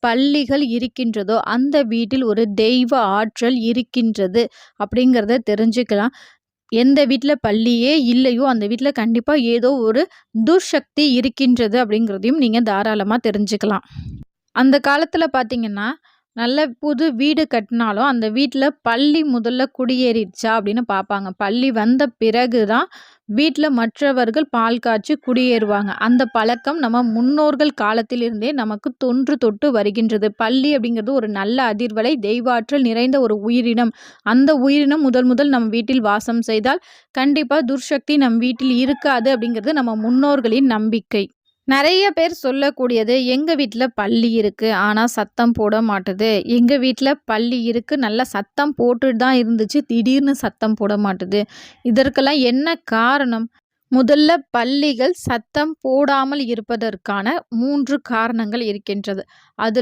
பல்லிகள் இருக்கின்றதோ அந்த வீட்டில் ஒரு தெய்வ ஆற்றல் இருக்கின்றது அப்படிங்கிறத தெரிஞ்சுக்கலாம். எந்த வீட்ல பல்லியே இல்லையோ அந்த வீட்ல கண்டிப்பா ஏதோ ஒரு துர்சக்தி இருக்கின்றது அப்படிங்கிறதையும் நீங்க தாராளமா தெரிஞ்சுக்கலாம். அந்த காலத்துல பார்த்தீங்கன்னா, நல்ல புது வீடு கட்டினாலும் அந்த வீட்ல பல்லி முதல்ல குடியேறிடுச்சா அப்படின்னு பார்ப்பாங்க. பல்லி வந்த பிறகு தான் வீட்ல மற்றவர்கள் பால் காய்ச்சி குடியேறுவாங்க. அந்த பழக்கம் நம்ம முன்னோர்கள் காலத்திலிருந்தே நமக்கு தொன்று தொட்டு வருகின்றது. பல்லி அப்படிங்கிறது ஒரு நல்ல அதிர்வலை, தெய்வாற்றல் நிறைந்த ஒரு உயிரினம். அந்த உயிரினம் முதல் முதல் நம் வீட்டில் வாசம் செய்தால் கண்டிப்பா துர்சக்தி நம் வீட்டில் இருக்காது அப்படிங்கிறது நம்ம முன்னோர்களின் நம்பிக்கை. நெறைய பேர் சொல்லக்கூடியது, "எங்க வீட்ல பல்லி இருக்கு. ஆனா சத்தம் போட மாட்டுது. எங்க வீட்ல பல்லி இருக்கு. நல்லா சத்தம் போட்டுட்டு தான் இருந்துச்சு. திடீர்னு சத்தம் போட மாட்டுது." இதற்கெல்லாம் என்ன காரணம்? முதல்ல பல்லிகள் சத்தம் போடாமல் இருப்பதற்கான 3 காரணங்கள் இருக்கின்றது. அதில்